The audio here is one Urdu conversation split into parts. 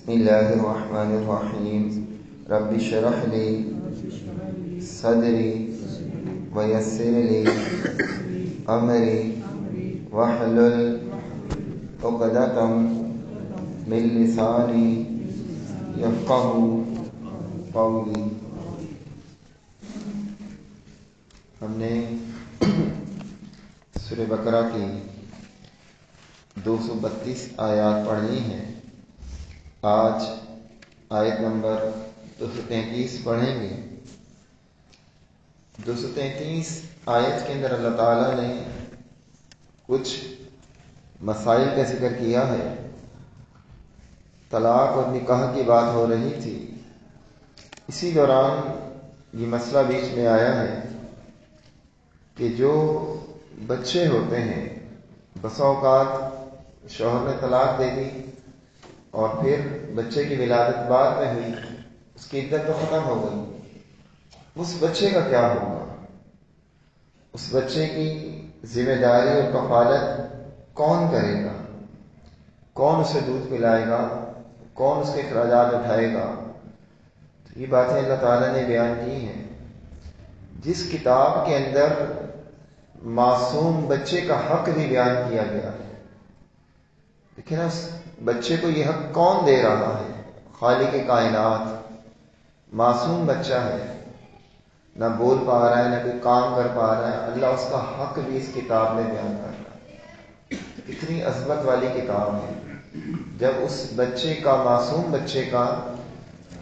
بسم اللہ الرحمن الرحیم رب اشرح لی صدری ویسر لی امری واحلل عقدۃ من لسانی یفقہوا قولی۔ ہم نے سورہ بقرہ کی 232 آیات پڑھ لی ہیں۔ آج آیت نمبر 233 پڑھیں گے۔ 233 آیت کے اندر اللہ تعالیٰ نے کچھ مسائل کا ذکر کیا ہے۔ طلاق اور نکاح کی بات ہو رہی تھی، اسی دوران یہ مسئلہ بیچ میں آیا ہے کہ جو بچے ہوتے ہیں، بسا اوقات شوہر نے طلاق دے دی اور پھر بچے کی ولادت بعد میں ہوئی، اس کی عدت تو ختم ہو گئی، اس بچے کا کیا ہوگا؟ اس بچے کی ذمہ داری اور کفالت کون کرے گا؟ کون اسے دودھ پلائے گا؟ کون اس کے اخراجات اٹھائے گا؟ تو یہ باتیں اللہ تعالیٰ نے بیان کی ہیں۔ جس کتاب کے اندر معصوم بچے کا حق بھی بیان کیا گیا ہے، لیکن اس بچے کو یہ حق کون دے رہا ہے؟ خالق کائنات۔ معصوم بچہ ہے، نہ بول پا رہا ہے، نہ کوئی کام کر پا رہا ہے، اللہ اس کا حق بھی اس کتاب میں بیان کر رہا ہے۔ کتنی عظمت والی کتاب ہے جب اس بچے کا، معصوم بچے کا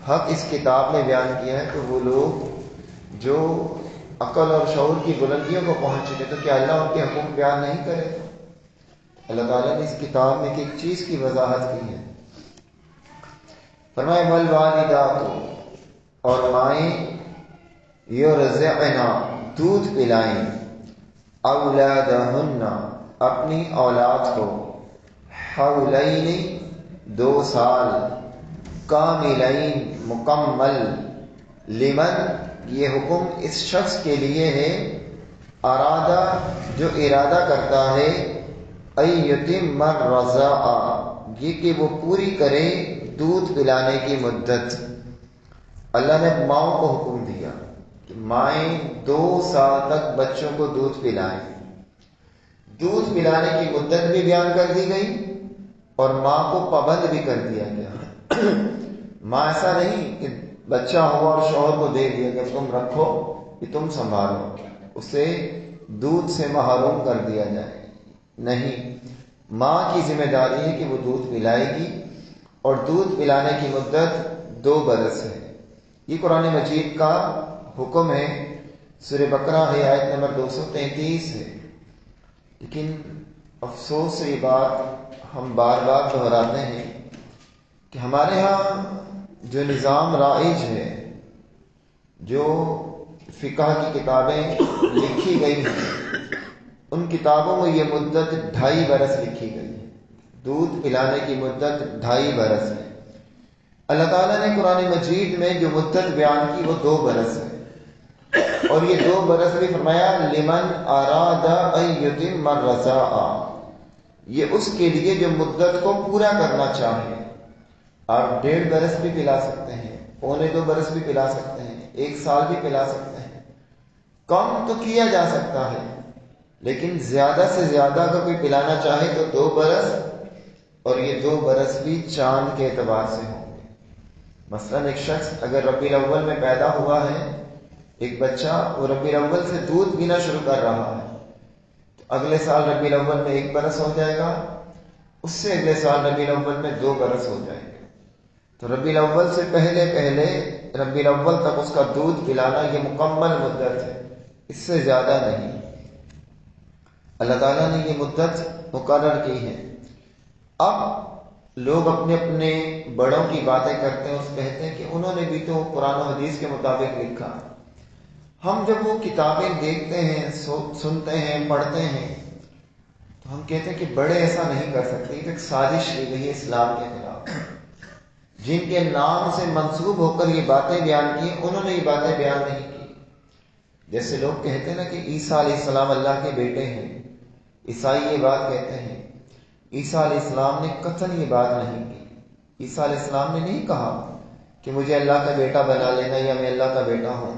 حق اس کتاب میں بیان کیا ہے، تو وہ لوگ جو عقل اور شعور کی بلندیوں کو پہنچ چکے، تو کیا اللہ ان کے حقوق بیان نہیں کرے؟ اللہ تعالیٰ نے اس کتاب میں ایک چیز کی وضاحت کی ہے۔ فرمائے والوالدات، اور مائیں یرضعن، دودھ پلائیں، اولادہن، اپنی اولاد کو، حولین، 2 سال، کاملین، مکمل، لمن، یہ حکم اس شخص کے لیے ہے، ارادہ، جو ارادہ کرتا ہے، ایتم الرضاعہ، یہ کہ وہ پوری کرے دودھ پلانے کی مدت۔ اللہ نے ماؤں کو حکم دیا کہ مائیں 2 سال تک بچوں کو دودھ پلائیں۔ دودھ پلانے کی مدت بھی بیان کر دی گئی اور ماں کو پابند بھی کر دیا گیا۔ ماں ایسا نہیں کہ بچہ ہوا اور شوہر کو دے دیا کہ تم رکھو، کہ تم سنبھالو، اسے دودھ سے محروم کر دیا جائے، نہیں، ماں کی ذمہ داری ہے کہ وہ دودھ پلائے گی، اور دودھ پلانے کی مدت 2 برس ہے۔ یہ قرآن مجید کا حکم ہے، سورہ بقرہ ہے، آیت نمبر 233 ہے۔ لیکن افسوس سے یہ بات ہم بار بار دہراتے ہیں کہ ہمارے ہاں جو نظام رائج ہے، جو فقہ کی کتابیں لکھی گئی ہیں، ان کتابوں میں یہ مدت 2.5 برس لکھی گئی ہے۔ دودھ پلانے کی مدت 2.5 برس ہے۔ اللہ تعالیٰ نے قرآن مجید میں جو مدت بیان کی وہ 2 برس ہے، اور یہ 2 برس بھی فرمایا لمن اراد ان یتم الرضاعہ، یہ اس کے لیے جو مدت کو پورا کرنا چاہے۔ آپ 1.5 برس بھی پلا سکتے ہیں، 1.25 برس بھی پلا سکتے ہیں، 1 سال بھی پلا سکتے ہیں، کم تو کیا جا سکتا ہے، لیکن زیادہ سے زیادہ اگر کوئی پلانا چاہے تو 2 برس، اور یہ 2 برس بھی چاند کے اعتبار سے ہوں گے۔ مثلا ایک شخص اگر ربیع الاول میں پیدا ہوا ہے، ایک بچہ، وہ ربیع الاول سے دودھ پینا شروع کر رہا ہے، تو اگلے سال ربیع الاول میں 1 برس ہو جائے گا، اس سے اگلے سال ربیع الاول میں 2 برس ہو جائے گا۔ تو ربیع الاول سے پہلے ربیع الاول تک اس کا دودھ پلانا یہ مکمل مدت ہے، اس سے زیادہ نہیں۔ اللہ تعالیٰ نے یہ مدت مقرر کی ہے۔ اب لوگ اپنے اپنے بڑوں کی باتیں کرتے ہیں اور کہتے ہیں کہ انہوں نے بھی تو قرآن و حدیث کے مطابق لکھا۔ ہم جب وہ کتابیں دیکھتے ہیں، سنتے ہیں، پڑھتے ہیں، تو ہم کہتے ہیں کہ بڑے ایسا نہیں کر سکتے، یہ ایک سازش کی گئی ہے اسلام کے خلاف۔ جن کے نام سے منسوب ہو کر یہ باتیں بیان کی، انہوں نے یہ باتیں بیان نہیں کی۔ جیسے لوگ کہتے ہیں نا کہ عیسیٰ علیہ السلام اللہ کے بیٹے ہیں، عیسائی یہ بات کہتے ہیں، عیسیٰ علیہ السلام نے قطعاً یہ بات نہیں کی۔ عیسیٰ علیہ السلام نے نہیں کہا کہ مجھے اللہ کا بیٹا بنا لینا یا میں اللہ کا بیٹا ہوں۔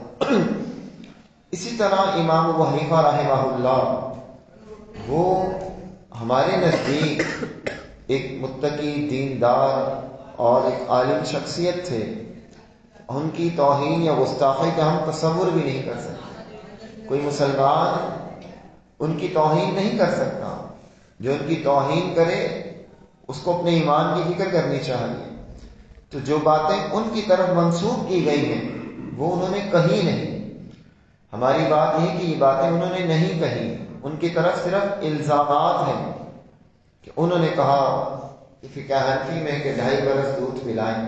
اسی طرح امام ابو حنیفہ رحمہ اللہ وہ ہمارے نزدیک ایک متقی، دیندار اور ایک عالم شخصیت تھے۔ ان کی توہین یا گستاخی کا ہم تصور بھی نہیں کر سکتے۔ کوئی مسلمان ان کی توہین نہیں کر سکتا۔ جو ان کی توہین کرے اس کو اپنے ایمان کی فکر کرنی چاہیے۔ تو جو باتیں ان کی طرف منسوب کی گئی ہیں وہ انہوں نے کہی نہیں۔ ہماری بات یہ کہ یہ باتیں انہوں نے نہیں کہی، ان کی طرف صرف الزامات ہیں کہ انہوں نے کہا کہ فقہ حنفی میں کہ 2.5 برس دودھ پلائیں۔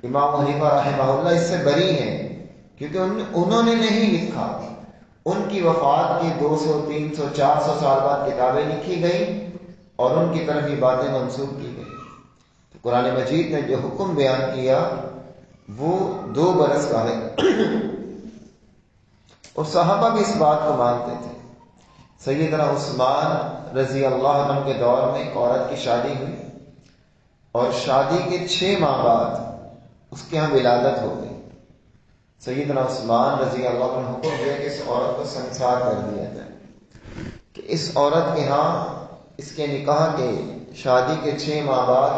امام حنیفہ رحمہ اللہ اس سے بری ہیں کیونکہ انہوں نے نہیں لکھا۔ ان کی وفات کے 200 300 400 سال بعد کتابیں لکھی گئیں اور ان کی طرف یہ باتیں منسوب کی گئی۔ تو قرآن مجید نے جو حکم بیان کیا وہ 2 برس کا ہے، اور صحابہ بھی اس بات کو مانتے تھے۔ سیدنا عثمان رضی اللہ عنہ کے دور میں ایک عورت کی شادی ہوئی اور شادی کے 6 ماہ بعد اس کے ہاں ولادت ہو گئی۔ سیدنا عثمان رضی اللہ عنہ حکم دیا کہ اس عورت کو سنسار کر دیا جائے، کہ اس عورت کے ہاں اس کے نکاح کے شادی کے 6 ماہ بعد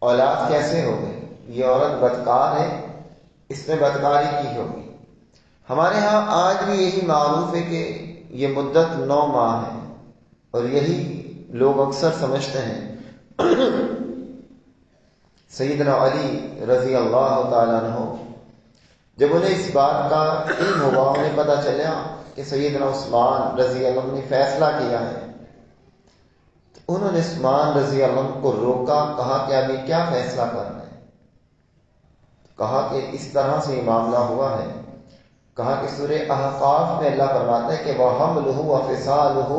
اولاد کیسے ہو گئی؟ یہ عورت بدکار ہے، اس نے بدکاری کی ہوگی۔ ہمارے ہاں آج بھی یہی معروف ہے کہ یہ مدت 9 ماہ ہے، اور یہی لوگ اکثر سمجھتے ہیں۔ سیدنا علی رضی اللہ تعالیٰ عنہ جب انہیں اس بات کا علم ہوا، انہیں پتہ چلا کہ سیدنا عثمان رضی اللہ عنہ نے فیصلہ کیا ہے، تو انہوں نے عثمان رضی اللہ عنہ کو روکا، کہا کہ ابھی کیا فیصلہ کرنا ہے؟ کہا کہ اس طرح سے یہ معاملہ ہوا ہے۔ کہا کہ سورہ احقاف میں اللہ فرماتا ہے کہ وَحَمْلُهُ وَفِصَالُهُ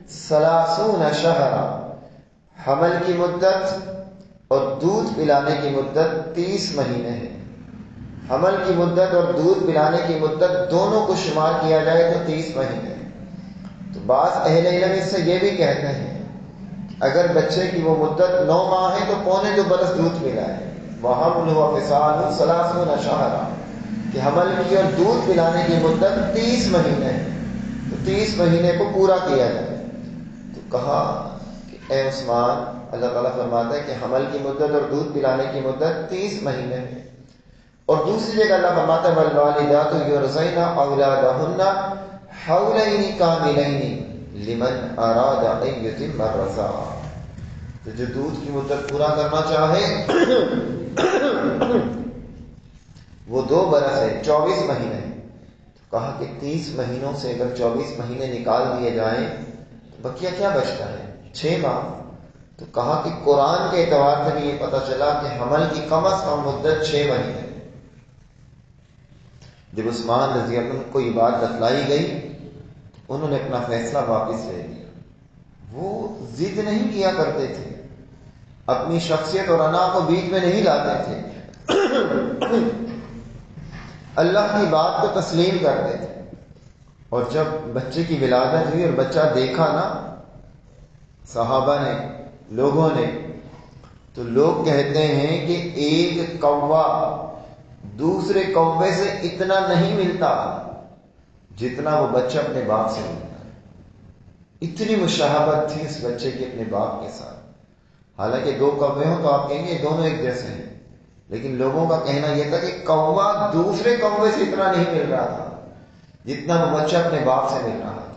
30 شہرا، حمل کی مدت اور دودھ پلانے کی مدت 30 مہینے ہے۔ حمل کی مدت اور دودھ پلانے کی مدت دونوں کو شمار کیا جائے تو 30 مہینے۔ تو بعض اہل علم اس سے یہ بھی کہتے ہیں اگر بچے کی وہ مدت 9 ماہ ہے تو 2.25 برس دودھ پلائے۔ وَحَمْلُهُ وَفِصَالُهُ 30 شہرا، کہ حمل کی اور دودھ پلانے کی مدت 30 مہینے ہے، تو 30 مہینے کو پورا کیا جائے۔ تو کہا کہ اے عثمان، اللہ تعالیٰ فرماتا ہے کہ حمل کی مدت اور دودھ پلانے کی مدت 30 مہینے ہے، اور دوسری جگہ اللہ فرماتا ہے وَالْوَالِدَاتُ يُرْضِعْنَ أَوْلَادَهُنَّ حَوْلَيْنِ كَامِلَيْنِ لِمَنْ أَرَادَ أَن يُتِمَّ الرَّضَاعَةَ۔ تو جو دودھ کی مدت پورا کرنا چاہے وہ 2 برس ہے، 24 مہینے ہے۔ تو کہا کہ 30 مہینوں سے اگر 24 مہینے نکال دیے جائیں تو بقیہ کیا بچتا ہے؟ 6 ماہ۔ تو کہا کہ قرآن کے اعتبار سے بھی یہ پتہ چلا کہ حمل کی کم از کم مدت 6 مہینے۔ جب عثمان رضی اللہ عنہ کو یہ بات بتلائی گئی تو انہوں نے اپنا فیصلہ واپس لے لیا۔ وہ ضد نہیں کیا کرتے تھے، اپنی شخصیت اور انا کو بیچ میں نہیں لاتے تھے، اللہ کی بات کو تسلیم کرتے تھے۔ اور جب بچے کی ولادت ہوئی اور بچہ دیکھا نا صحابہ نے، لوگوں نے، تو لوگ کہتے ہیں کہ ایک کوہ دوسرے کوے سے اتنا نہیں ملتا جتنا وہ بچہ اپنے باپ سے ملتا ہے۔ اتنی مشابہت تھی اس بچے کی اپنے باپ کے ساتھ۔ حالانکہ 2 کوے ہوں تو آپ کہیں گے دونوں ایک جیسے ہیں، لیکن لوگوں کا کہنا یہ تھا کہ کوہ دوسرے کوے سے اتنا نہیں مل رہا تھا جتنا وہ بچہ اپنے باپ سے مل رہا تھا۔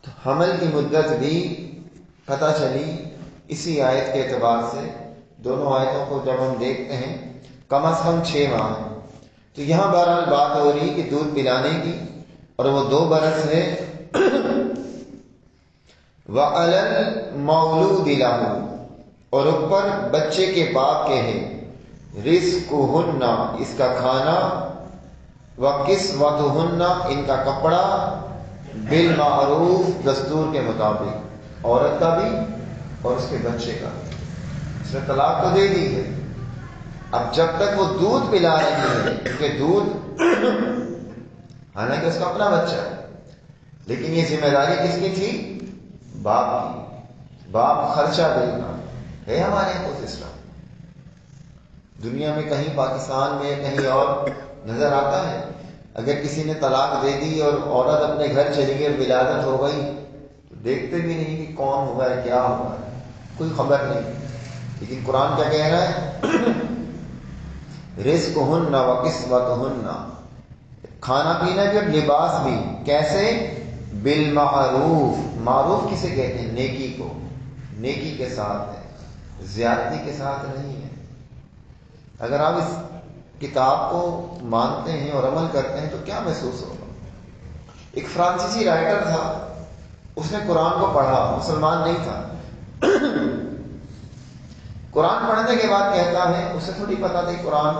تو حمل کی مدت بھی پتہ چلی اسی آیت کے اعتبار سے۔ دونوں آیتوں کو جب ہم دیکھتے ہیں کم از کم 6 ماہ ہیں۔ تو یہاں بہرحال بات ہو رہی کہ دودھ پلانے کی، اور وہ 2 برس ہے۔ وَعَلَى الْمَوْلُودِ لَهُ، اور اوپر بچے کے باپ کے ہیں، رِزْقُهُنَّ، اس کا کھانا، وَكِسْوَتُهُنَّ، ان کا کپڑا، بالمعروف، دستور کے مطابق، عورت کا بھی اور اس کے بچے کا۔ اس نے طلاق تو دے دی ہے، اب جب تک وہ دودھ پلا رہی ہے، کیونکہ دودھ حالانکہ اس کا اپنا بچہ ہے، لیکن یہ ذمہ داری کس کی تھی؟ باپ کی۔ باپ خرچہ دے گا. ہے ہمارے یہاں وہ سسٹم؟ دنیا میں کہیں پاکستان میں کہیں اور نظر آتا ہے؟ اگر کسی نے طلاق دے دی اور عورت اپنے گھر چلی گئی اور ولادت ہو گئی تو دیکھتے بھی نہیں کہ کون ہوا ہے کیا ہوا ہے، کوئی خبر نہیں. لیکن قرآن کیا کہہ رہا ہے؟ رزقہن و کسوتہن، کھانا پینا بھی اور لباس بھی. کیسے؟ بالمعروف. معروف کسے کہتے ہیں؟ نیکی کو. نیکی کے ساتھ ہے، زیادتی کے ساتھ نہیں ہے. اگر آپ اس کتاب کو مانتے ہیں اور عمل کرتے ہیں تو کیا محسوس ہوگا؟ ایک فرانسیسی رائٹر تھا، اس نے قرآن کو پڑھا، مسلمان نہیں تھا. قرآن پڑھنے کے بعد کہتا ہے، اسے تھوڑی پتا تھی قرآن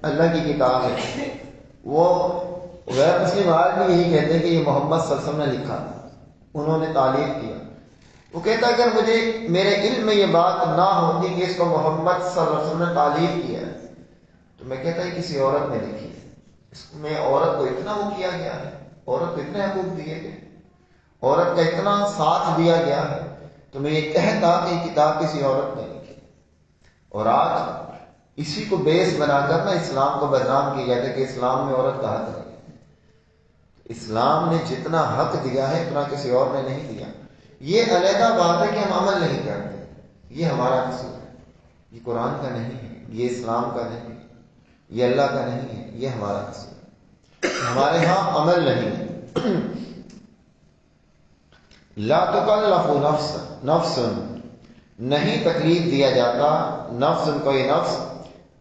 اللہ کی کتاب ہے. وہ غیر مسلم آج بھی یہی کہتے ہیں کہ یہ محمد صلی اللہ علیہ وسلم نے لکھا تھا، انہوں نے تعلیف کیا. وہ کہتا ہے اگر مجھے میرے علم میں یہ بات نہ ہوتی کہ اس کو محمد صلی اللہ علیہ وسلم نے تعلیف کیا ہے تو میں کہتا ہے کسی عورت نے لکھی ہے. اس میں عورت کو اتنا وہ کیا گیا ہے، عورت کو اتنے حقوق دیے گئے، عورت کا اتنا ساتھ دیا گیا ہے، تو میں یہ کہتا کہ یہ کتاب کسی عورت نے لکھی. اور آج اسی کو بیس بنا کر نا اسلام کو بدنام کیا جاتا ہے کہ اسلام میں عورت کا حق نہیں ہے. اسلام نے جتنا حق دیا ہے اتنا کسی اور نے نہیں دیا. یہ علیحدہ بات ہے کہ ہم عمل نہیں کرتے، یہ ہمارا قصور ہے. یہ قرآن کا نہیں ہے، یہ اسلام کا نہیں ہے، یہ اللہ کا نہیں ہے، یہ ہمارا قصور ہے. ہمارے ہاں عمل نہیں ہے. لا تکلف نفس، نہیں تکلیف دیا جاتا نفس، کوئی نفس،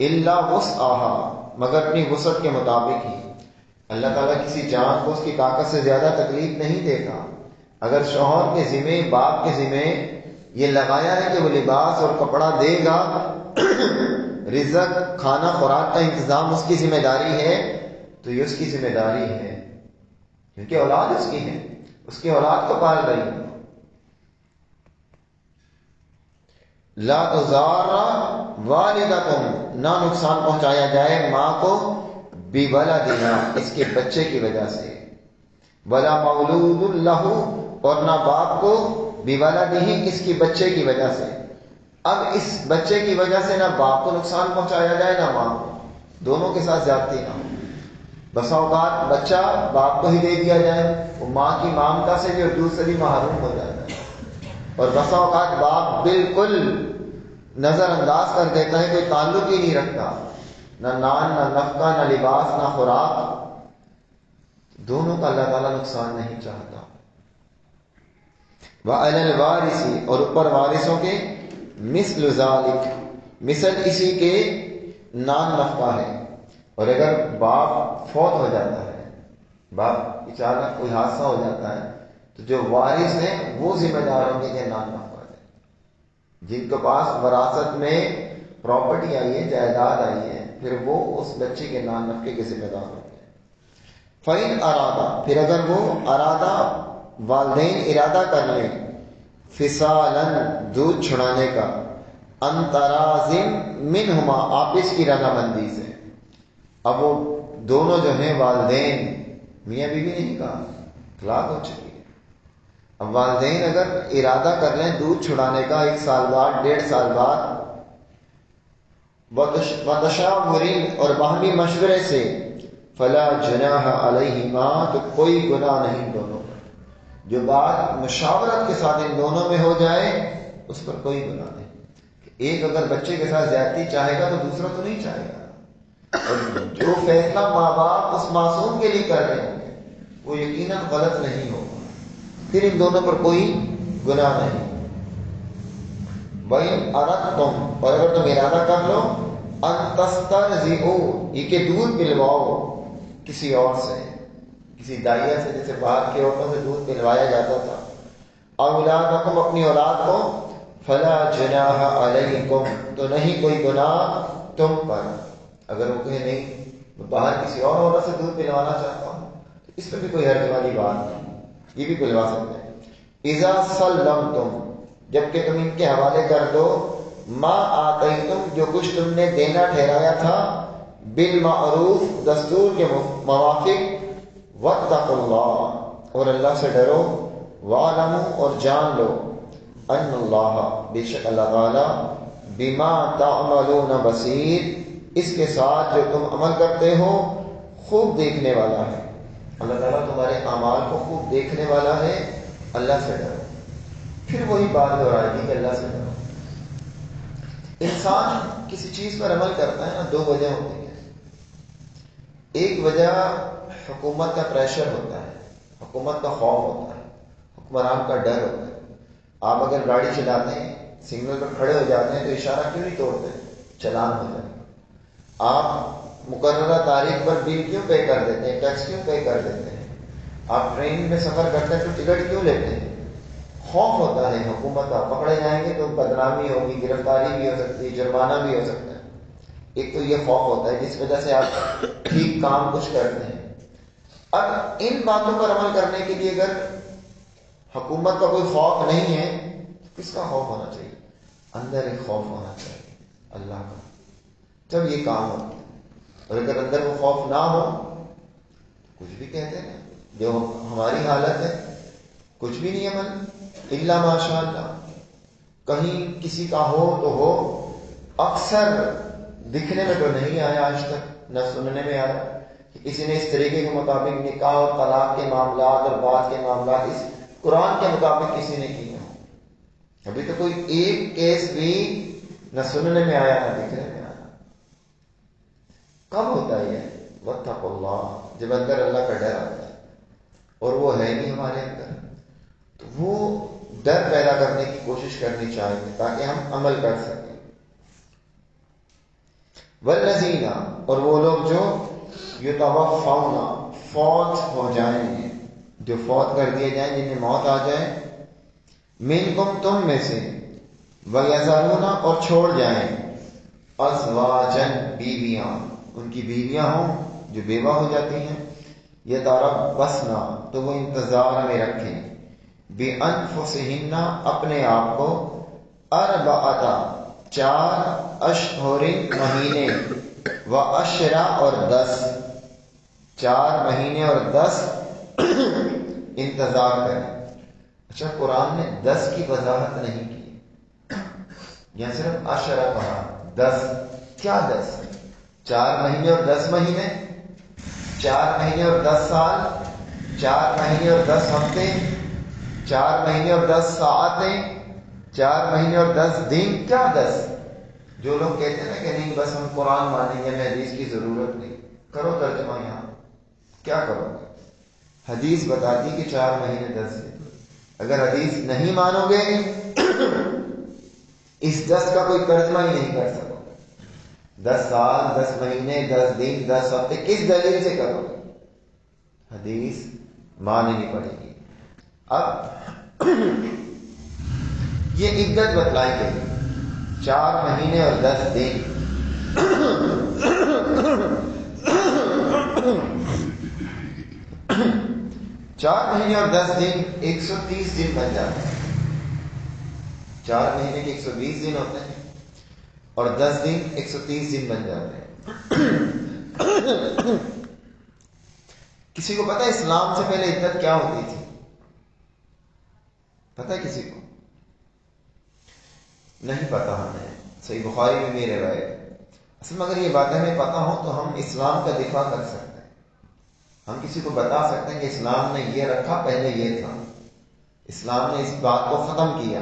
الا وسعها، مگر اپنی وسعت کے مطابق ہی. اللہ تعالیٰ کسی جان کو اس کی طاقت سے زیادہ تکلیف نہیں دیتا. اگر شوہر کے ذمے، باپ کے ذمے یہ لگایا ہے کہ وہ لباس اور کپڑا دے گا، رزق کھانا خوراک کا انتظام اس کی ذمہ داری ہے، تو یہ اس کی ذمہ داری ہے کیونکہ اولاد اس کی ہے، اس کی اولاد کو پال رہی ہے. لا تضار والدتم، نہ نقصان پہنچایا جائے ماں کو، بولدہا، اس کے بچے کی وجہ سے، ولا مولود لہ، اور نہ باپ کو، بولدہ، اس کی بچے کی وجہ سے. اب اس بچے کی وجہ سے نہ باپ کو نقصان پہنچایا جائے نہ ماں کو، دونوں کے ساتھ زیادتی نہ ہو. بسا اوقات بچہ باپ کو ہی دے دیا جائے، وہ ماں کی مامتا سے بھی اور دوسری محروم ہو جاتا ہے. اور بسا اوقات باپ بالکل نظر انداز کر دیتا ہے، کوئی تعلق ہی نہیں رکھتا، نہ نان، نہ نفقہ، نہ لباس، نہ خوراک. دونوں کا اللہ تعالیٰ نقصان نہیں چاہتا. وَعَلَى الْوَارِثِ، اور اوپر وارثوں کے، مثل ذالک، مثل اسی کے، نان نفقہ ہے. اور اگر باپ فوت ہو جاتا ہے، باپ اچانک کوئی حادثہ ہو جاتا ہے، تو جو وارث ہیں وہ ذمہ دار ہوں گے کہ نان نفقہ ہے. جن کے پاس وراثت میں پراپرٹی آئی ہے، جائیداد آئی ہے، پھر وہ اس بچے کے نان نفقے کے ذمہ دار ہوں گے. فَإِنْ أَرَادَ، پھر اگر وہ ارادہ، والدین ارادہ کر لیں، فِصَالًا، دودھ چھڑانے کا، عَنْ تَرَاضٍ مِّنْهُمَا، آپس کی رضامندی سے. اب وہ دونوں جو ہیں والدین، میاں بیوی نہیں کہا، طلاق ہو چکی ہے. اب والدین اگر ارادہ کر لیں دودھ چھڑانے کا 1 سال بعد، 1.5 سال بعد، وَتَشَاوُرٍ، اور باہمی مشورے سے، فَلَا جُنَاحَ عَلَيْهِمَا، تو کوئی گناہ نہیں دونوں پر. جو بات مشاورت کے ساتھ ان دونوں میں ہو جائے اس پر کوئی گناہ نہیں. ایک اگر بچے کے ساتھ زیادتی چاہے گا تو دوسرا تو نہیں چاہے گا. اور جو فیصلہ ماں باپ اس معصوم کے لیے کر رہے ہوں گے وہ یقیناً غلط نہیں ہوگا، پھر ان دونوں پر کوئی گناہ نہیں. وَإِنْ أَرَدْتُمْ، اور اگر تم ارادہ کر لو، أَن تَسْتَرْضِعُوا، یہ کہ دودھ پلواؤ کسی اور سے، کسی دائیا سے، جیسے باہر کی عورتوں سے دودھ پلوایا جاتا تھا. اولادکم، اپنی اولاد کو، فلا جناح علیکم، تو نہیں کوئی گناہ تم پر. اگر وہ کہے نہیں میں باہر کسی اور عورت سے دودھ پلوانا چاہتا ہوں تو اس پہ بھی کوئی حرج والی بات نہیں، یہ بھی پلوا سکتے ہیں. اذا سلمتم، جبکہ تم ان کے حوالے کر دو، ما آتیتم، جو کچھ تم نے دینا ٹھہرایا تھا، بالمعروف، دستور کے موافق، واتقوا اللہ، اور اللہ سے ڈرو، واعلموا، اور جان لو، ان اللہ بے شک اللہ تعالیٰ بما تعملون بصیر اس کے ساتھ جو تم عمل کرتے ہو خوب دیکھنے والا ہے. اللہ تعالیٰ تمہارے اعمال کو خوب دیکھنے والا ہے. اللہ سے ڈرو. پھر وہی بات دہرائے گی کہ اللہ سے ڈرو. انسان کسی چیز پر عمل کرتا ہے نا، دو وجہ ہوتی ہیں. ایک وجہ حکومت کا پریشر ہوتا ہے، حکومت کا خوف ہوتا ہے، حکمران کا ڈر ہوتا ہے. آپ اگر گاڑی چلاتے ہیں، سگنل پر کھڑے ہو جاتے ہیں تو اشارہ کیوں نہیں توڑتے؟ چلان ہو جائے. آپ مقررہ تاریخ پر بل کیوں پے کر دیتے ہیں؟ ٹیکس کیوں پے کر دیتے ہیں؟ آپ ٹرین میں سفر کرتے ہیں تو ٹکٹ کیوں لیتے ہیں؟ خوف ہوتا ہے حکومت کا، پکڑے جائیں گے تو بدنامی ہوگی، گرفتاری بھی ہو سکتی ہے، جرمانہ بھی ہو سکتا ہے. ایک تو یہ خوف ہوتا ہے جس وجہ سے آپ ٹھیک کام کچھ کرتے ہیں. اب ان باتوں پر عمل کرنے کے لیے اگر حکومت کا کوئی خوف نہیں ہے تو کس کا خوف ہونا چاہیے؟ اندر ایک خوف ہونا چاہیے اللہ کا، جب یہ کام ہوتا ہے. اور اگر اندر وہ خوف نہ ہو کچھ بھی کہتے ہیں. جو ہماری حالت ہے کچھ بھی نہیں عمل الا ماشاء اللہ. کہیں کسی کا ہو تو ہو، اکثر دکھنے میں تو نہیں آیا آج تک، نہ سننے میں آیا کہ کسی نے اس طریقے کے مطابق نکاح اور طلاق کے معاملات اور بعد کے معاملات اس قرآن کے مطابق کسی نے کیے ہوں. ابھی تو کوئی ایک کیس بھی نہ سننے میں آیا نہ دکھنے میں آیا. کب ہوتا ہے یہ؟ واتقوا اللہ، جب اندر اللہ کا ڈر آتا ہے. اور وہ ہے نہیں ہمارے اندر، تو وہ ڈر پیدا کرنے کی کوشش کرنی چاہیے تاکہ ہم عمل کر سکیں. والذین، اور وہ لوگ جو یتوفون، فوت ہو جائیں، جو فوت کر دیے جائیں، جنہیں موت آ جائے، منکم، تم میں سے، ویذرون، اور چھوڑ جائیں، ازواجن، بیویاں، ان کی بیویاں ہوں جو بیوہ ہو جاتی ہیں، یتربصن، تو وہ انتظار میں رکھیں، بانفسہن، اپنے آپ کو، اربعۃ، 4 اشہر، مہینے، و اشرا، اور 10، 4 مہینے اور 10 انتظار کریں. اچھا، قرآن نے 10 کی وضاحت نہیں کی، یہاں صرف اشرا کہا. 10 کیا 10؟ 4 مہینے اور 10 مہینے، 4 مہینے اور 10 سال، 4 مہینے اور 10 ہفتے، 4 مہینے اور 10 ساعتیں، 4 مہینے اور 10 دن، کیا 10؟ جو لوگ کہتے ہیں نا کہ نہیں بس ہم قرآن مانیں گے، ہمیں حدیث کی ضرورت نہیں، کرو ترجمہ. یہاں کیا کرو گے؟ حدیث بتاتی کہ 4 مہینے 10 دن. اگر حدیث نہیں مانو گے اس 10 کا کوئی ترجمہ ہی نہیں کر سکو. 10 سال، 10 مہینے، 10 دن، 10 ہفتے کس دلیل سے کرو گے؟ حدیث ماننی پڑے گی. اب یہ عدت بتلائی گئی، 4 مہینے اور 10 دن. 4 مہینے اور 10 دن 130 دن بن جاتے ہیں. 4 مہینے کے 120 دن ہوتے ہیں اور 10 دن 130 دن بن جاتے ہیں. کسی کو پتہ ہے اسلام سے پہلے عدت کیا ہوتی تھی؟ پتہ ہے کسی کو؟ نہیں پتا ہمیں. صحیح بخاری میں بھی روایت ہے. اصل میں اگر یہ باتیں ہمیں پتہ ہوں تو ہم اسلام کا دفاع کر سکتے ہیں. ہم کسی کو بتا سکتے ہیں کہ اسلام نے یہ رکھا، پہلے یہ تھا، اسلام نے اس بات کو ختم کیا.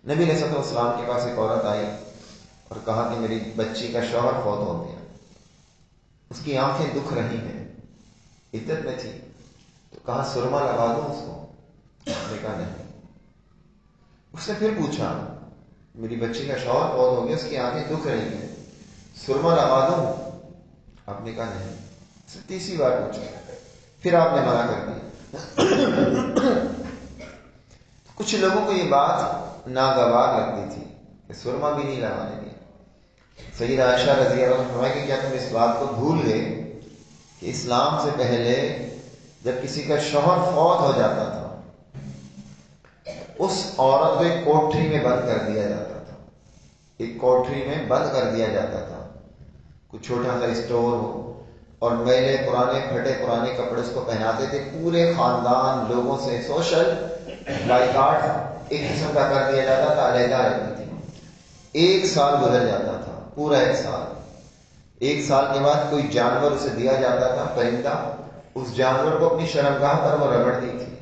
نبی علیہ الصلوۃ والسلام کے پاس ایک عورت آئی اور کہا کہ میری بچی کا شوہر فوت ہو گیا، اس کی آنکھیں دکھ رہی ہیں، عدت میں تھی. تو کہا سرما لگا دو اس کو. اس نے کہا نہیں. اس نے پھر پوچھا میری بچی کا شوہر فوت ہو گیا، اس کی آنکھیں دکھ رہی ہیں، سرما لگا دو؟ آپ نے کہا نہیں. تیسری بار پوچھا، پھر آپ نے منع کر دیا. کچھ لوگوں کو یہ بات ناگوار لگتی تھی کہ سرما بھی نہیں لگانے دیا. سیدہ عائشہ رضی اللہ عنہا فرمائے کہ کیا تم اس بات کو بھول گئے کہ اسلام سے پہلے جب کسی کا شوہر فوت ہو جاتا تھا اس عورت کو ایک کوٹری میں بند کر دیا جاتا تھا. ایک کوٹری میں بند کر دیا جاتا تھا، کچھ چھوٹا سا اسٹور ہو، اور میلے پرانے پھٹے پرانے کپڑے اس کو پہناتے تھے. پورے خاندان لوگوں سے سوشل بائیکاٹ ایک قسم کا کر دیا جاتا تھا، علیحدہ رہتی تھی. 1 سال گزر جاتا تھا، پورا 1 سال. 1 سال کے بعد کوئی جانور اسے دیا جاتا تھا، پرندہ، اس جانور کو اپنی شرمگاہ پر وہ رگڑتی تھی.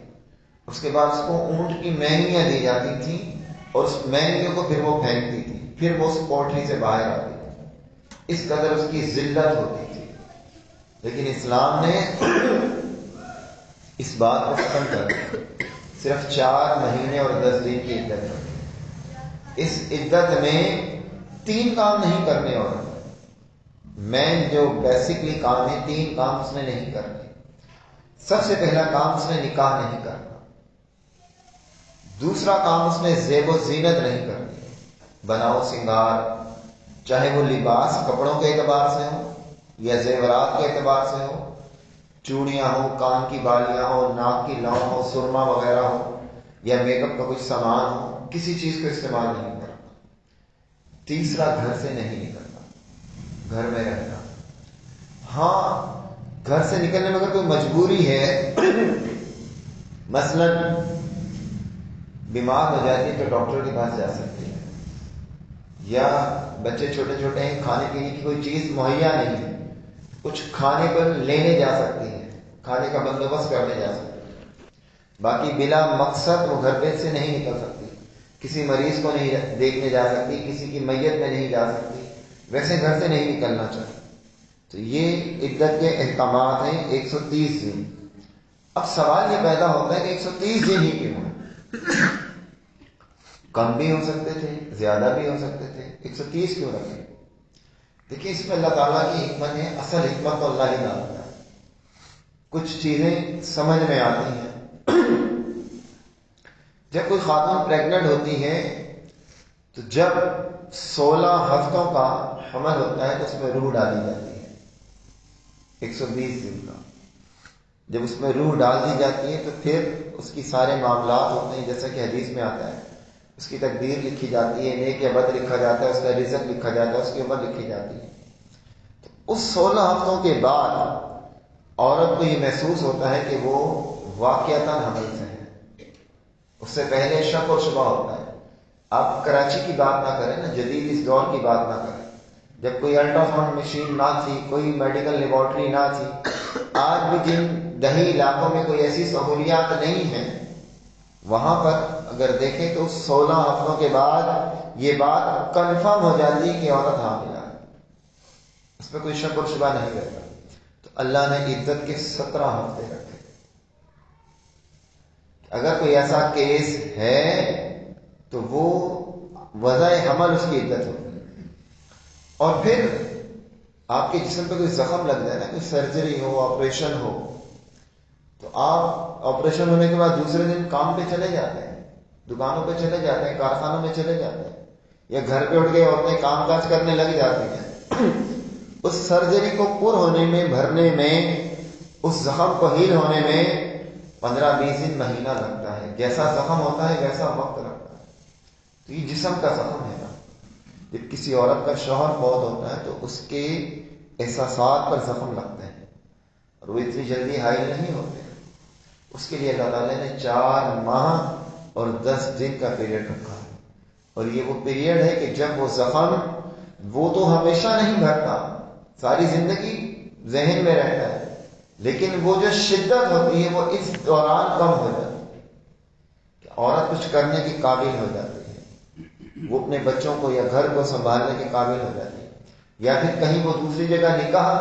اس کے بعد اس کو اونٹ کی مہنگیاں دی جاتی تھیں اور اس مہنگیوں کو پھر وہ پھینکتی تھی، پھر وہ اس پوٹلی سے باہر آتی تھی. اس قدر اس کی ذلت ہوتی تھی. لیکن اسلام نے اس بات کو ختم کر دیا. صرف 4 مہینے اور 10 دن کی عدت ہے. اس عدت میں 3 کام نہیں کرنے، اور مین جو بیسکلی کام ہے 3 کام اس نے نہیں کرنے. سب سے پہلا کام اس نے نکاح نہیں کرنا. دوسرا کام اس نے زیب و زینت نہیں کرنی، بناؤ سنگار، چاہے وہ لباس کپڑوں کے اعتبار سے ہو یا زیورات کے اعتبار سے ہو، چوڑیاں ہو، کان کی بالیاں ہو، ناک کی لو ہو، سرما وغیرہ ہو، یا میک اپ کا کچھ سامان ہو، کسی چیز کو استعمال نہیں کرنا. تیسرا گھر سے نہیں نکلنا، گھر میں رہنا. ہاں گھر سے نکلنے میں اگر کوئی مجبوری ہے، مثلا بیمار ہو جاتی ہے تو ڈاکٹر کے پاس جا سکتی ہے، یا بچے چھوٹے چھوٹے ہیں، کھانے پینے کی کوئی چیز مہیا نہیں ہے، کچھ کھانے پر لینے جا سکتی ہے، کھانے کا بندوبست کرنے جا سکتی ہے. باقی بلا مقصد وہ گھر پہ سے نہیں نکل سکتی. کسی مریض کو نہیں دیکھنے جا سکتی، کسی کی میت میں نہیں جا سکتی، ویسے گھر سے نہیں نکلنا چاہیے. تو یہ عدت کے احکامات ہیں 130 دن. اب سوال یہ پیدا ہوتا ہے کہ 130 دن ہی کیوں ہیں؟ کم بھی ہو سکتے تھے، زیادہ بھی ہو سکتے تھے، 130 کیوں رکھے؟ دیکھیے اس میں اللہ تعالیٰ کی حکمت ہے. اصل حکمت تو اللہ ہی جانتا ہے. کچھ چیزیں سمجھ میں آتی ہیں. جب کوئی خاتون پریگننٹ ہوتی ہے تو جب 16 ہفتوں کا حمل ہوتا ہے تو اس میں روح ڈالی جاتی ہے. 120 دن کا جب اس میں روح ڈال دی جاتی ہے تو پھر اس کی سارے معاملات ہوتے ہیں، جیسا کہ حدیث میں آتا ہے. اس کی تقدیر لکھی جاتی ہے، نیک یا بد لکھا جاتا ہے، اس کا رزق لکھا جاتا ہے، اس کی عمر لکھی جاتی ہے. تو اس 16 ہفتوں کے بعد عورت کو یہ محسوس ہوتا ہے کہ وہ واقعتاً حمل سے ہے. اس سے پہلے شک اور شبہ ہوتا ہے. آپ کراچی کی بات نہ کریں نا، جدید اس دور کی بات نہ کریں، جب کوئی الٹرا ساؤنڈ مشین نہ تھی، کوئی میڈیکل لیبارٹری نہ تھی. آج بھی جن دیہی علاقوں میں کوئی ایسی سہولیات نہیں ہیں، وہاں پر اگر دیکھیں تو 16 ہفتوں کے بعد یہ بات کنفرم ہو جاتی ہے کہ عورت حاملہ ہے. اس میں کوئی شک اور شبہ نہیں رہتا. تو اللہ نے عدت کے 17 ہفتے رکھے. اگر کوئی ایسا کیس ہے تو وہ وضع حمل اس کی عدت ہوگی. اور پھر آپ کے جسم پہ کوئی زخم لگ جائے نا، کوئی سرجری ہو، آپریشن ہو، تو آپ آپریشن ہونے کے بعد دوسرے دن کام پہ چلے جاتے ہیں، دکانوں پہ چلے جاتے ہیں، کارخانوں میں چلے جاتے ہیں، یا گھر پہ اٹھ کے عورتیں کام کاج کرنے لگ جاتی ہیں. اس سرجری کو پر ہونے میں، بھرنے میں، اس زخم کو ہیل ہونے میں 15-20 دن، مہینہ لگتا ہے. جیسا زخم ہوتا ہے ویسا وقت لگتا ہے. تو یہ جسم کا زخم ہے نا. جب کسی عورت کا شوہر فوت ہوتا ہے تو اس کے احساسات پر زخم لگتے ہیں اور وہ اتنی جلدی حائل نہیں ہوتے. اس کے لیے اللہ تعالیٰ نے 4 ماہ اور 10 دن کا پیریڈ رکھا ہے. اور یہ وہ پیریڈ ہے کہ جب وہ زخم، وہ تو ہمیشہ نہیں بھرتا، ساری زندگی ذہن میں رہتا ہے، لیکن وہ جو شدت ہوتی ہے وہ اس دوران کم ہو جاتی ہے کہ عورت کچھ کرنے کی قابل ہو جاتی ہے، وہ اپنے بچوں کو یا گھر کو سنبھالنے کے قابل ہو جاتی ہے، یا پھر کہیں وہ دوسری جگہ نکاح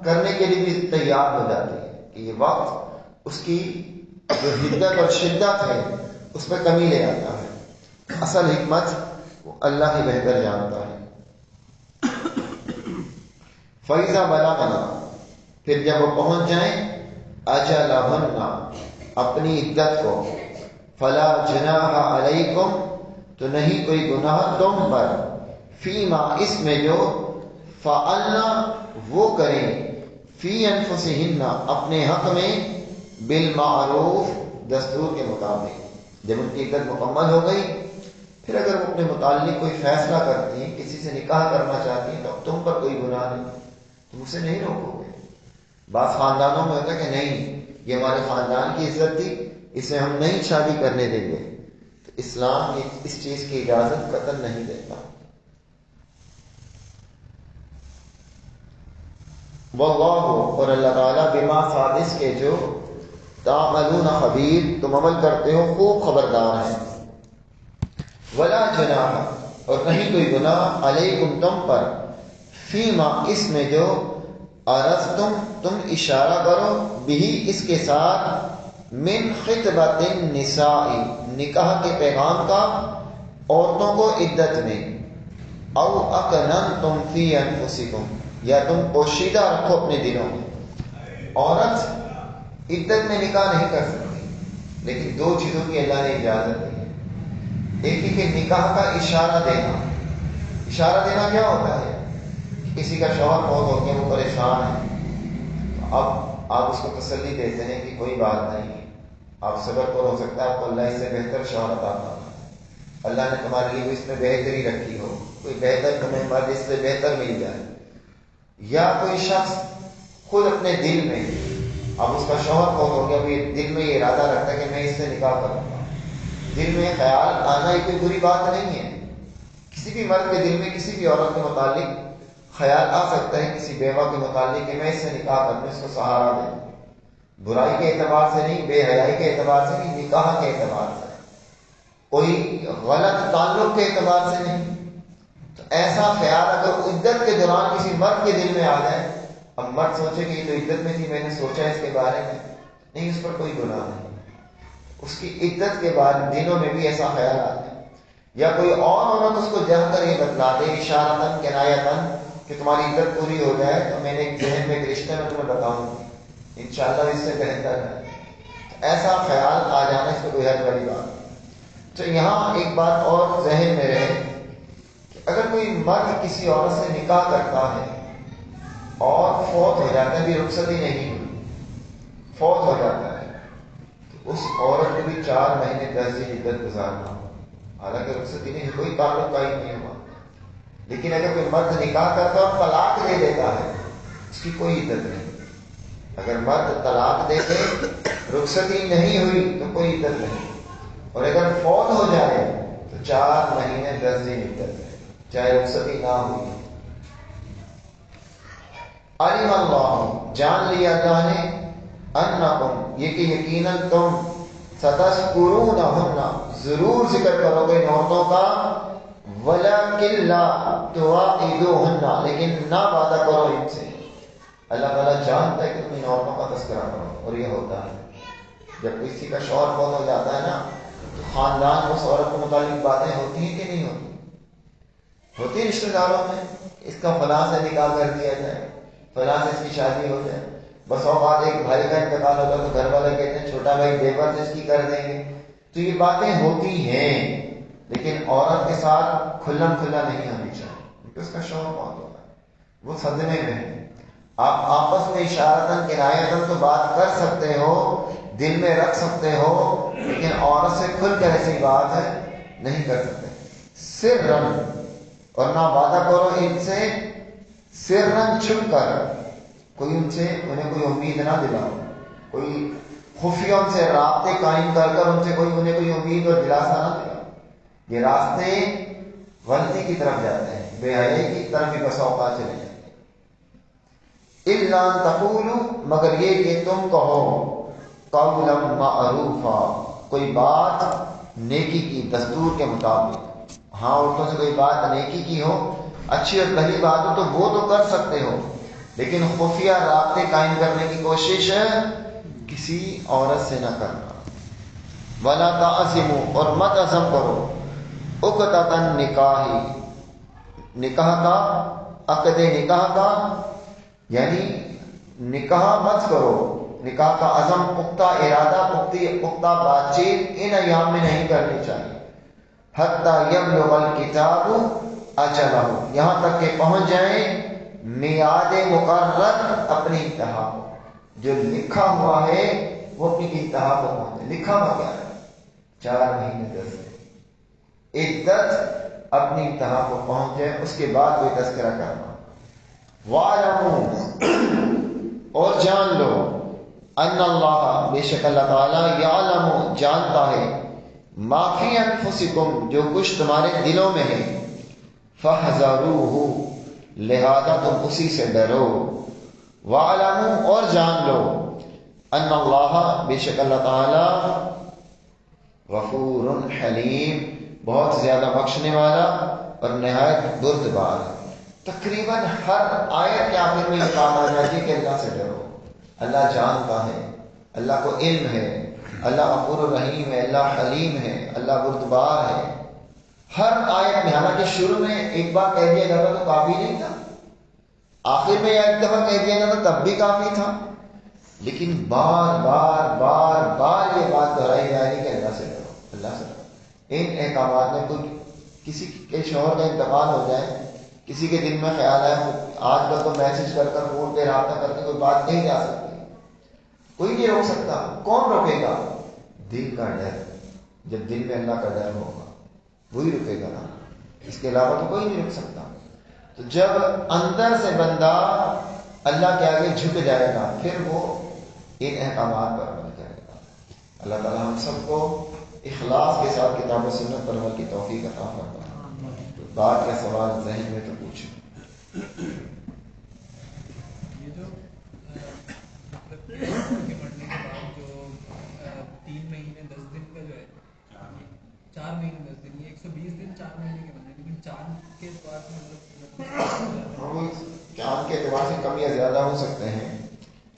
کرنے کے لیے بھی تیار ہو جاتی ہے کہ یہ وقت اس کی جو حدت اور شدت ہے اس میں کمی لے آتا ہے. اصل حکمت وہ اللہ ہی بہتر جانتا ہے. فَإِذَا بَلَغْنَا، پھر جب وہ پہنچ جائیں أَجَلَهُنَّ، اپنی عدت کو، فَلَا جُنَاحَ عَلَيْكُمْ، تو نہیں کوئی گناہ تم پر، فیما، اس میں جو، فَعَلْنَا، وہ کریں، فی أَنفُسِهِنَّ، اپنے حق میں، بالمعروف، دستور کے مطابق. جب ان کی عدت مکمل ہو گئی پھر اگر وہ اپنے متعلق کوئی فیصلہ کرتی ہیں، کسی سے نکاح کرنا چاہتی ہیں، تو اب تم پر کوئی گناہ نہیں، تم اسے نہیں روکو گے. بعض خاندانوں میں ہوتا ہے کہ نہیں، یہ ہمارے خاندان کی عزت تھی، اسے ہم نئی شادی کرنے دیں گے، تو اسلام اس چیز کی اجازت قطعاً نہیں دیتا۔ واللہ، اور اللہ تعالیٰ بما سادس کے جو تعملون خبیر، تم عمل کرتے ہو خوب خبردار ہے۔ ولا جناح، اور نہیں کوئی گناہ علیکم تم پر، فیما اس میں جو عرضتم تم اشارہ کرو، بھی اس کے ساتھ، من خطبۃ النساء نکاح کے پیغام کا، عورتوں کو عدت میں، او اکننتم فی انفسکم یا تم پوشیدہ رکھو اپنے دلوں میں۔ عورت عدت میں نکاح نہیں کر سکتی، لیکن دو چیزوں کی اللہ نے اجازت دی ہے۔ ایک ہی کہ نکاح کا اشارہ دینا۔ اشارہ دینا کیا ہوتا ہے؟ کسی کا شوہر بہت ہو گیا، وہ پریشان ہے، اب آپ اس کو تسلی دیتے ہیں کہ کوئی بات نہیں، آپ صبر پر، ہو سکتا ہے آپ کو اللہ اس سے بہتر شوہر عطا فرمائے، اللہ نے تمہارے لیے اس میں بہتری رکھی ہو، کوئی بہتر تمہیں مرد اس سے بہتر مل جائے۔ یا کوئی شخص خود اپنے دل میں، اب اس کا شوہر بہت ہو گیا، وہ دل میں یہ ارادہ رکھتا ہے کہ میں اس سے نکاح کروں گا، دل میں خیال آنا یہ کوئی بری بات نہیں ہے۔ کسی بھی مرد کے دل میں کسی بھی عورت کے متعلق خیال آ سکتا ہے، کسی بیوہ کے متعلق، کہ میں اس سے نکاح کروں، اس کو سہارا دوں، برائی کے اعتبار سے نہیں، بے حیائی کے اعتبار سے نہیں، نکاح کے اعتبار سے، کوئی غلط تعلق کے اعتبار سے نہیں۔ تو ایسا خیال اگر عدت کے دوران کسی مرد کے دل میں آ جائے، اب مرد سوچے کہ یہ تو عدت میں تھی، میں نے سوچا اس کے بارے میں نہیں، اس پر کوئی گناہ نہیں۔ اس کی عدت کے بعد دنوں میں بھی ایسا خیال آتا ہے، یا کوئی اور عورت اس کو جا کر یہ بتلا دے اشارتاً کنایتاً کہ تمہاری عدت پوری ہو جائے تو میں نے ایک ذہن میں ایک رشتے میں تمہیں بتاؤں گی، انشاءاللہ اس سے بہتر ہے۔ تو ایسا خیال آ جانا اس کو کوئی حد والی بات نہیں۔ تو یہاں ایک بات اور ذہن میں رہے کہ اگر کوئی مرد کسی عورت سے نکاح کرتا ہے اور فوت ہو جاتا ہے، بھی رخصتی نہیں ہوئی، فوت ہو جاتا ہے، تو اس عورت کو بھی 4 مہینے 10 دن عدت گزارنا، حالانکہ رخصتی نہیں، کوئی تعلق قائم نہیں ہوا۔ لیکن اگر کوئی مرد نکاح کرتا ہے اور طلاق دے دیتا ہے، اس کی کوئی عدت نہیں۔ اگر مرد طلاق دے دے، رخصتی نہیں ہوئی تو کوئی عدت نہیں، اور اگر فوت ہو جائے تو 4 مہینے 10 دن عدت ہے، چاہے رخصتی نہ ہوئی۔ علم اللہ، جان لیا اللہ نے، انکم، یہ کہ یقیناً تم، ستذکرونہن، ضرور ذکر کرو گے ان عورتوں کا، ولیکن لا تواعدوہن، لیکن نہ وعدہ کرو ان سے۔ اللہ تعالیٰ جانتا ہے کہ تم ان عورتوں کا تذکرہ کرو، اور یہ ہوتا ہے جب کسی کا شوہر فوت ہو جاتا ہے نا، تو خاندان اس عورت کے متعلق باتیں ہوتی ہیں کہ نہیں ہوتی؟ ہوتی ہے رشتہ داروں میں، اس کا فلاں سے نکاح کر دیا جائے، فلاں سے اس کی شادی ہو جائے۔ بس اوقات ایک بھائی کا انتقال ہوگا تو گھر والے کہتے ہیں چھوٹا بھائی دیور سے اس کی کر دیں گے۔ تو یہ باتیں ہوتی ہیں، لیکن عورت کے ساتھ کھلم کھلا نہیں ہونی چاہیے، کیونکہ اس کا شوہر بہت ہوتا ہے، وہ صدمے میں ہے۔ آپ آپس میں اشارتاً کنایتاً تو بات کر سکتے ہو، دل میں رکھ سکتے ہو، لیکن عورت سے کھل کر ایسی بات ہے نہیں کر سکتے۔ سرًا، اور نہ وعدہ کرو ان سے سرًا، چھپ کر، کوئی ان سے انہیں کوئی امید نہ دلاؤ، کوئی خفیہ ان سے رابطے قائم کر کر ان سے انہیں کوئی امید اور دلاسا نہ دلاؤ۔ یہ راستے غلطی کی طرف جاتے ہیں، بے حیائی کی طرف بھی بس اوقات چلے جاتے ہیں۔ الا ان تقولوا، مگر یہ کہ تم کہو، قولا معروفا، کوئی بات نیکی کی، دستور کے مطابق۔ ہاں، عورتوں سے کوئی بات نیکی کی ہو، اچھی اور بھلی بات ہو تو وہ تو کر سکتے ہو، لیکن خفیہ رابطے قائم کرنے کی کوشش کسی عورت سے نہ کرنا۔ ولا تعزموا، اور مت عزم کرو، عقدۃ النکاح، نکاح کا، عقد نکاح کا، یعنی نکاح مت کرو، نکاح کا عزم، پختہ ارادہ، پختہ بات چیت ان ایام میں نہیں کرنی چاہیے۔ حتی یبلغ الکتاب اجلہ، یہاں تک کہ پہنچ جائیں میعاد مقرر اپنی انتہا کو، جو لکھا ہوا ہے وہ اپنی انتہا کو پہنچے۔ لکھا ہوا کیا ہے؟ 4 مہینے 10 دن، عدت اپنی انتہا کو پہنچ جائے، اس کے بعد کوئی تذکرہ کرنا۔ وَاعْلَمُوا، اور جان لو، ان اللہ بے شک اللہ تعالیٰ یعلم جانتا ہے ما فی انفسکم جو کچھ تمہارے دلوں میں ہے، فاحذروہ لہذا تم اسی سے ڈرو، وَاعْلَمُوا اور جان لو، ان اللہ بے شک اللہ تعالی غفور حلیم بہت زیادہ بخشنے والا اور نہایت بردبار ہے۔ تقریباً ہر آیت کے آخر میں یہ کہا جاتی ہے کہ اللہ سے ڈرو، اللہ جانتا ہے، اللہ کو علم ہے، اللہ غفور الرحیم ہے، اللہ حلیم ہے، اللہ بردبار ہے۔ ہر آیت میں، حالانکہ شروع میں ایک بار کہہ دیا جاتا تو کافی نہیں تھا، آخر میں ایک دفعہ کہہ دیا جاتا تب بھی کافی تھا، لیکن بار بار بار بار یہ بات دہرائی جا رہی کہ اللہ سے ڈرو، اللہ سے ڈرو۔ ان احکامات میں کوئی کسی کے شوہر کا انتقال ہو جائے، کسی کے دل میں خیال ہے آج کل تو میسج کر کر فون پہ رابطہ کر کے کوئی بات نہیں جا سکتی، کوئی نہیں روک سکتا، کون روکے گا؟ دل کا ڈر، جب دل میں اللہ کا ڈر ہوگا وہی رکے گا نا، اس کے علاوہ تو کوئی نہیں رک سکتا۔ تو جب اندر سے بندہ اللہ کے آگے جھک جائے گا پھر وہ ان احکامات پر عمل کرے گا۔ اللہ تعالیٰ ہم سب کو اخلاص کے ساتھ کتاب و سنت پر عمل کی توفیق عطا فرمائے۔ تو بات کا سوال ذہن میں تو پوچھیں۔ یہ جو مطلب کہ مرنے کے بعد جو 3 مہینے 10 دن کا جو ہے، 4 مہینے 10 دن، یہ 120 دن 4 مہینے کے بنے، لیکن چاند کے اعتبار سے چاند کے اعتبار سے کم یا زیادہ ہو سکتے ہیں،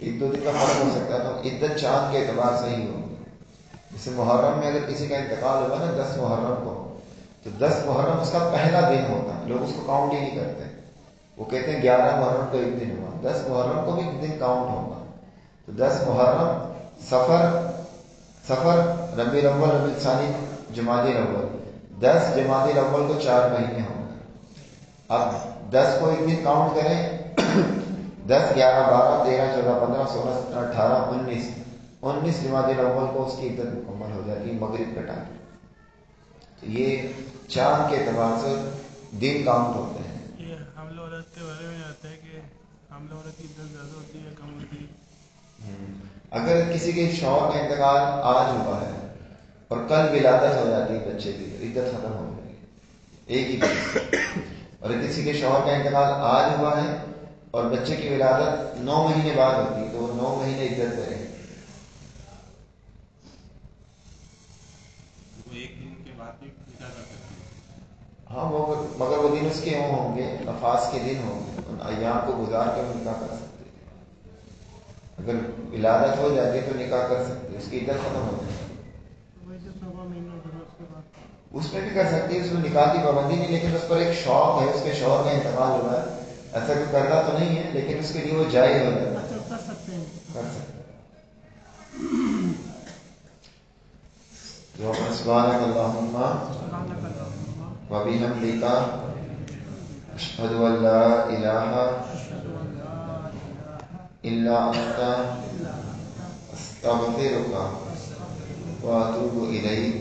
1-2 دن کا فرق ہو سکتا ہے، تو عدت چاند کے اعتبار سے ہی ہوگی۔ جیسے محرم میں اگر کسی کا انتقال ہوگا نا 10 محرم کو، تو 10 محرم اس کا پہلا دن ہوتا ہے، لوگ اس کو کاؤنٹ ہی نہیں کرتے، وہ کہتے ہیں 11 محرم کو ایک دن ہوا، 10 محرم کو بھی دن کاؤنٹ ہوگا۔ تو 10 محرم، سفر، ربیع الاول، ربیع الثانی، جمادی الاول، 10 جمادی الاول کو 4 مہینے ہوں گے۔ اب 10 کو ایک دن کاؤنٹ کریں، 10 11 12 13 14 15 16 17 18 19 جمادی الاول کو اس کی عدت مکمل ہو جاتی ہے مغرب کا ٹائم۔ تو یہ چاند کے اعتبار سے دن کاؤنٹ ہوتے ہیں۔ یہ حمل عورت کے بارے میں آتا ہے کہ حمل عورت کی عدت زیادہ ہوتی ہے یا کم ہوتی ہے؟ اگر کسی کے شوہر کا انتقال آج ہوا ہے اور کل ولادت ہو جاتی ہے بچے کی، عدت ختم ہو جائے گی ایک ہی دن۔ اور کسی کے شوہر کا انتقال آج ہوا ہے اور بچے کی ولادت 9 مہینے بعد ہوتی ہے تو وہ 9 مہینے عدت میں رہے۔ ایک دن کے بعد بھی نکاح کر سکتے ہیں؟ ہاں، وہ مگر وہ دن اس کے ہوں گے، نفاس کے دن ہوں گے، ان ایام کو گزار کے وہ نکاح کر سکتے ہیں۔ اگر ولادت ہو جاتی ہے تو نکاح کر سکتے ہیں، اس کی عدت ختم ہو جائے گی۔ اس میں بھی کر سکتی ہے، اس میں نکاح کی پابندی نہیں، لیکن اس پر ایک شوق ہے، اس کے شوہر کا انتقال ہوا ہے، ایسا کوئی کرنا تو نہیں ہے، لیکن اس کے لیے وہ جائز ہو جاتا ہے، کر سکتے ہیں۔ سبحانک اللہم وبحمدک اشہد ان لا الہ الا انت استغفرک واتوب الیک۔